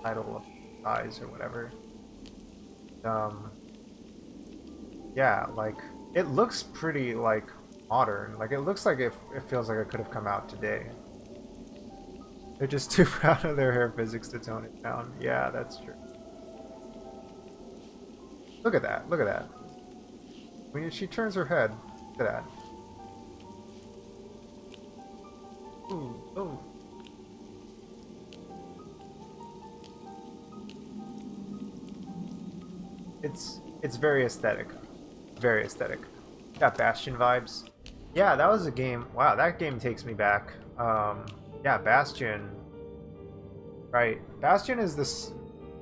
title of size or whatever. Yeah, like it looks pretty like modern. Like it looks like it feels like it could have come out today. They're just too proud of their hair physics to tone it down. Yeah, that's true. Look at that. Look at that. When she turns her head, look at that. Ooh, ooh. It's very aesthetic. Very aesthetic. Got Bastion vibes. Yeah, that was a game. Wow, that game takes me back. Yeah, Bastion. Right. Bastion is this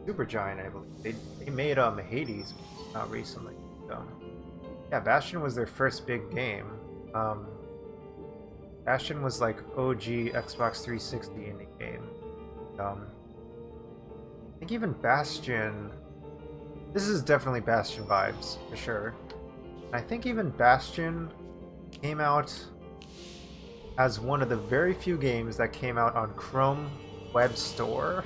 super giant, I believe. They made Hades not recently. So yeah, Bastion was their first big game. Bastion was like OG Xbox 360 indie game. I think even Bastion. This is definitely Bastion vibes for sure. I think even Bastion came out as one of the very few games that came out on Chrome Web Store.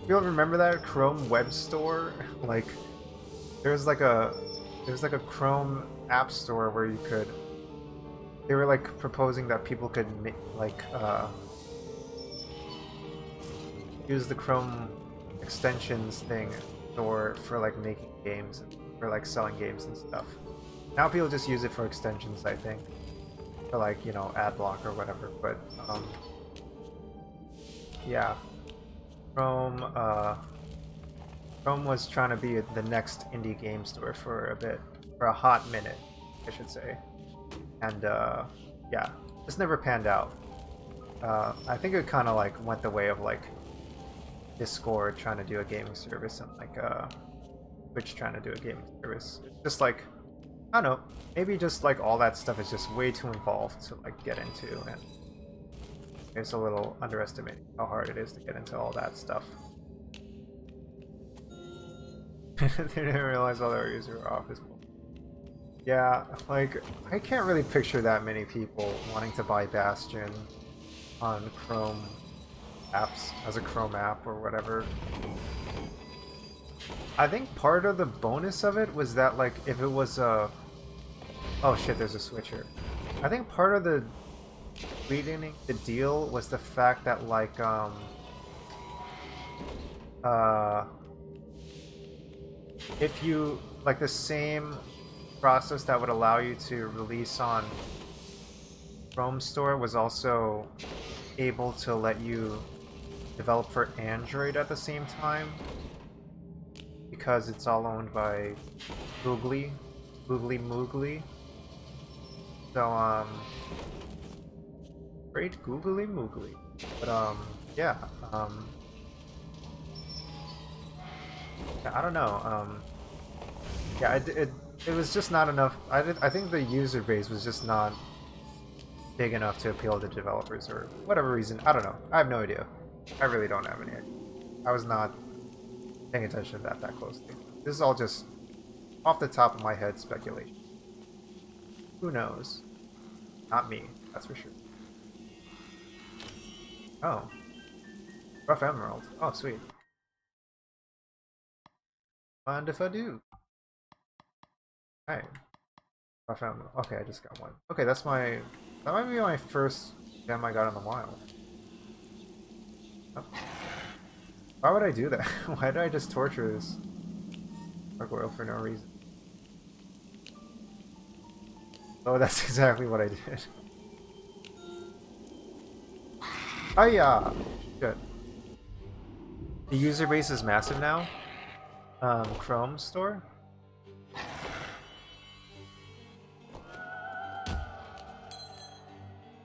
You all remember that Chrome Web Store? Like, there's like a Chrome App Store where you could. They were like proposing that people could use the Chrome extensions thing for like making games and for like selling games and stuff. Now people just use it for extensions, I think, for like, you know, ad block or whatever. But yeah, Chrome was trying to be the next indie game store for a hot minute, I should say, and yeah, this never panned out. I think it kind of like went the way of like Discord trying to do a gaming service and like Twitch trying to do a gaming service. It's just like, I don't know, maybe just like all that stuff is just way too involved to like get into, and it's a little underestimating how hard it is to get into all that stuff. They didn't realize all their users were off as well. Yeah, like I can't really picture that many people wanting to buy Bastion on Chrome apps as a Chrome app or whatever. I think part of the bonus of it was that like if it was a oh shit, there's a switcher. I think part of the sweetening the deal was the fact that like if you like the same process that would allow you to release on Chrome Store was also able to let you develop for Android at the same time, because it's all owned by Googly Moogly. So great Googly Moogly. But yeah, I don't know. Yeah, it was just not enough. I think the user base was just not big enough to appeal to developers or whatever reason. I don't know. I have no idea. I really don't have any idea. I was not paying attention to that closely. This is all just off the top of my head speculation. Who knows? Not me, that's for sure. Oh. Rough emerald. Oh, sweet. Mind if I do? Alright. Rough emerald. Okay, I just got one. Okay, that's my... That might be my first gem I got in the wild. Oh. Why would I do that? Why did I just torture this gargoyle for no reason? Oh, that's exactly what I did. Oh yeah! Good. The user base is massive now. Chrome store?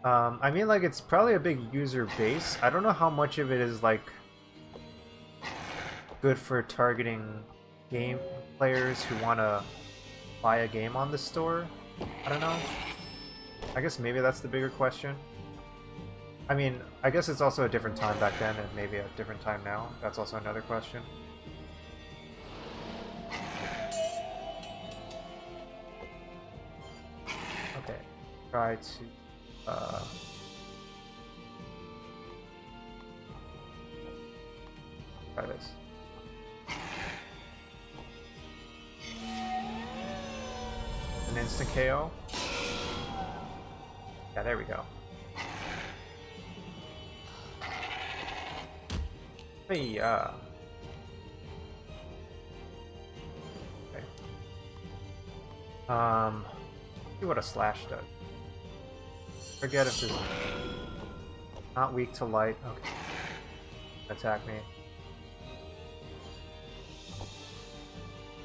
I mean, like, it's probably a big user base. I don't know how much of it is, like, good for targeting game players who want to buy a game on the store. I don't know. I guess maybe that's the bigger question. I mean, I guess it's also a different time back then and maybe a different time now. That's also another question. Okay, try to... try this. An instant KO. Yeah, there we go. Hey, okay. See what a slash does. Forget if this is not weak to light. Okay. Attack me.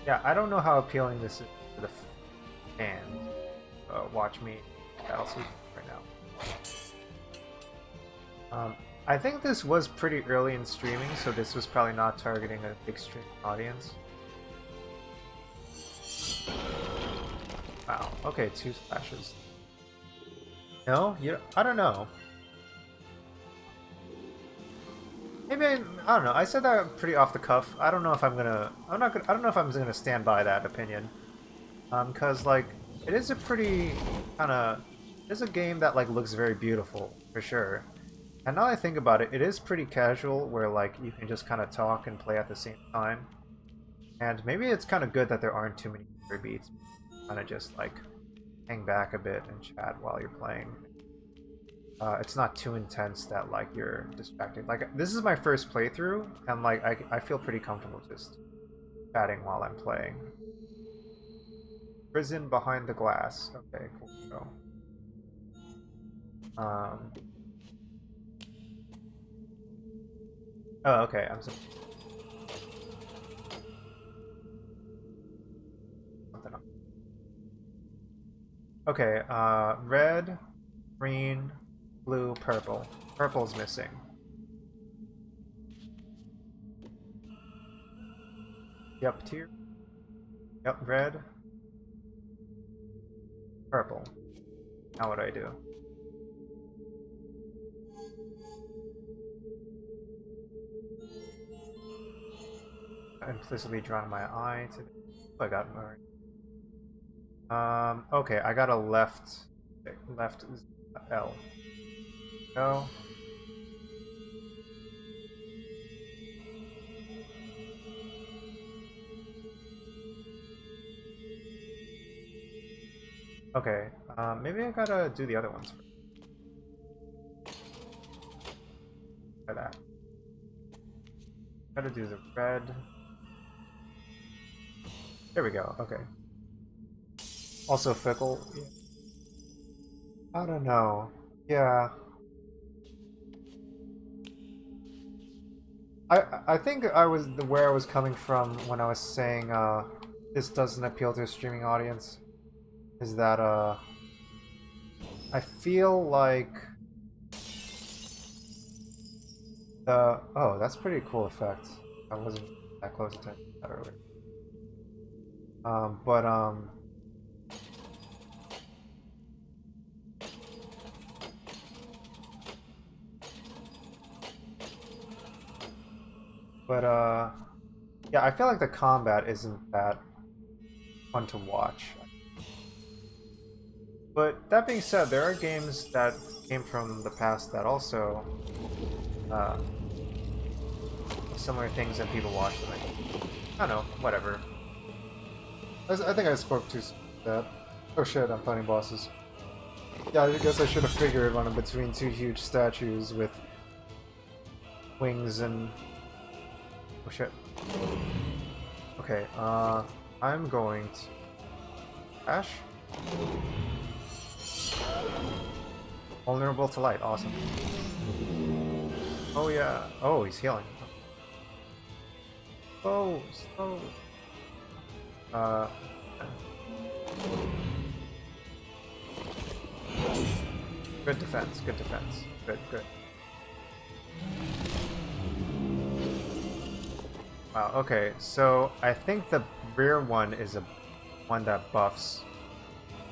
Yeah, I don't know how appealing this is to the fans. Watch me battle season right now. I think this was pretty early in streaming, so this was probably not targeting a big streaming audience. Wow. Okay, 2 splashes. No, I don't know. Maybe I don't know. I said that pretty off the cuff. I don't know if I'm gonna. I don't know if I'm gonna stand by that opinion. Cause like it is a pretty kind of. It's a game that like looks very beautiful for sure. And now I think about it, it is pretty casual where like you can just kind of talk and play at the same time. And maybe it's kind of good that there aren't too many beats. Kind of just like hang back a bit and chat while you're playing. It's not too intense that like you're distracted. Like this is my first playthrough, and like I feel pretty comfortable just chatting while I'm playing. Prison behind the glass. Okay, cool. So, oh, okay. I'm so. Something. Okay. Red, green, blue, purple. Purple's missing. Yep, tier. Yep, red. Purple. Now what do I do? I implicitly drawing my eye to... Oh, I got more. Okay, I got a left L. Go. Okay, maybe I gotta do the other ones first. Try that. Gotta do the red. There we go, okay. Also fickle. Yeah. I don't know. Yeah. I think I was where I was coming from when I was saying this doesn't appeal to a streaming audience is that I feel like Oh, that's pretty cool effect. I wasn't that close attention to that earlier. But yeah, I feel like the combat isn't that fun to watch. But that being said, there are games that came from the past that also uh, similar things and people watch them. I don't know, whatever. I think I spoke too soon with that. Oh shit, I'm fighting bosses. Yeah, I guess I should have figured one in between two huge statues with wings and... Oh shit. Okay, I'm going to... Ash? Vulnerable to light, awesome. Oh yeah, oh, he's healing. Oh, slow. Good defense, good defense. Good, good. Wow, okay, so I think the rear one is a one that buffs.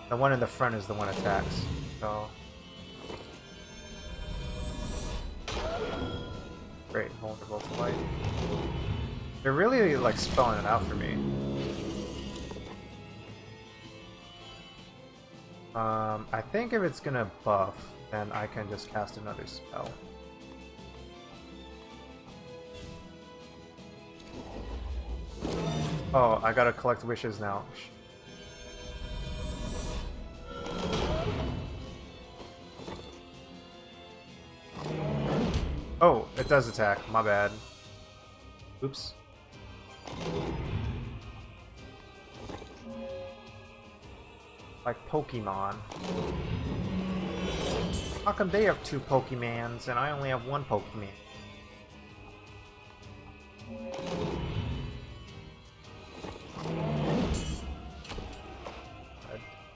The one in the front is the one attacks. So great, vulnerable to light. They're really like spelling it out for me. I think if it's gonna buff, then I can just cast another spell. Oh, I gotta collect wishes now. Oh, it does attack. My bad. Oops. Like Pokemon. How come they have two Pokemons and I only have one Pokemon?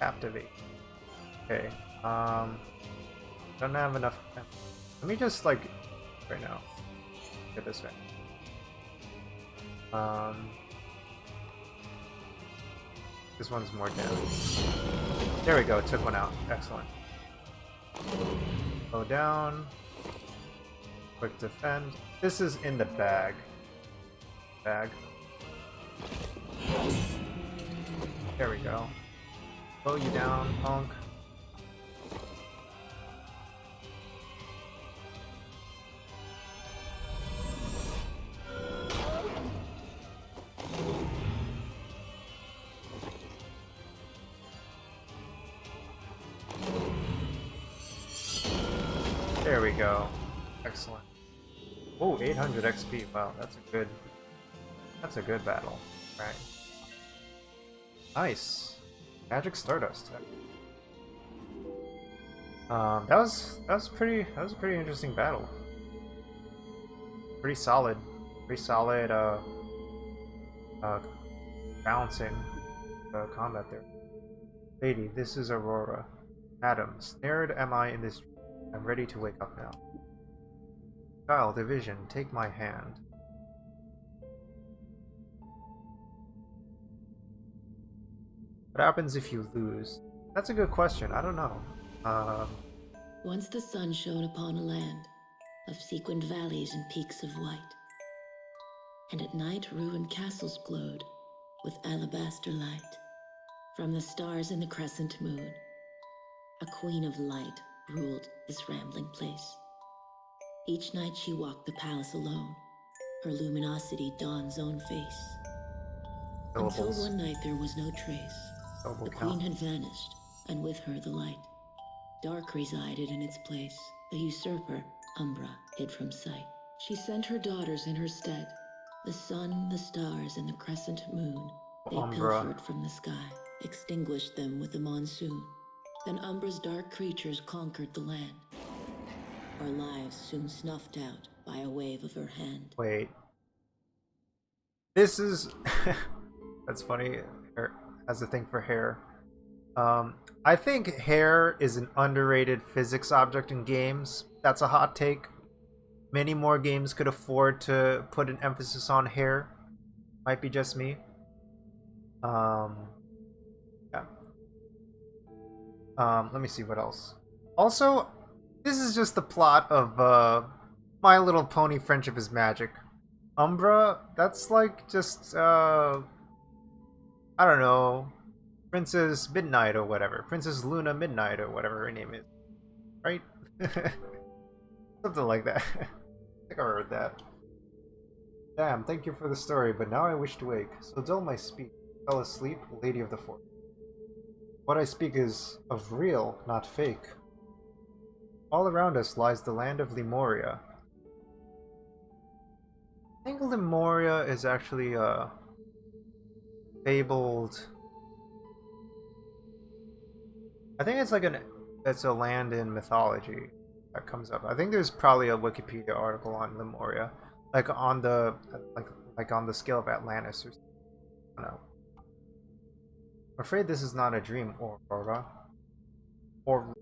Captivate. Okay. Don't have enough. Let me just like right now. Get this right. This one's more damage. There we go, took one out. Excellent. Go down. Quick defend. This is in the bag. Bag. There we go. Slow you down, punk. There we go. Excellent. Oh, 800 XP. Wow, that's a good battle. Right. Nice. Magic Stardust. That was a pretty interesting battle. Pretty solid balancing the combat there. Lady, this is Aurora. Madam, snared am I in this dream. I'm ready to wake up now. Child, Division, take my hand. What happens if you lose? That's a good question. I don't know. Once the sun shone upon a land of sequined valleys and peaks of white, and at night ruined castles glowed with alabaster light. From the stars in the crescent moon, a queen of light ruled this rambling place. Each night she walked the palace alone, her luminosity dawn's own face. Until one night there was no trace. The queen had vanished, and with her the light. Dark resided in its place. The usurper, Umbra, hid from sight. She sent her daughters in her stead, the sun, the stars, and the crescent moon. They pilfered from the sky, extinguished them with the monsoon. Then Umbra's dark creatures conquered the land. Our lives soon snuffed out by a wave of her hand. Wait. This is... That's funny. Hair has a thing for hair. I think hair is an underrated physics object in games. That's a hot take. many more games could afford to put an emphasis on hair. Might be just me. Yeah. Let me see what else. Also, this is just the plot of My Little Pony Friendship is Magic. Umbra, that's like just I don't know, Princess Midnight or whatever. Princess Luna Midnight or whatever her name is. Right? Something like that. I think I heard that. Damn, thank you for the story, but now I wish to wake. So dull my speech. Fell asleep, Lady of the Forest. What I speak is of real, not fake. All around us lies the land of Lemuria. I think Lemuria is actually a fabled. I think it's like it's a land in mythology that comes up. I think there's probably a Wikipedia article on Lemuria, like on the like on the scale of Atlantis or something. I don't know. I'm afraid this is not a dream, Aurora. Or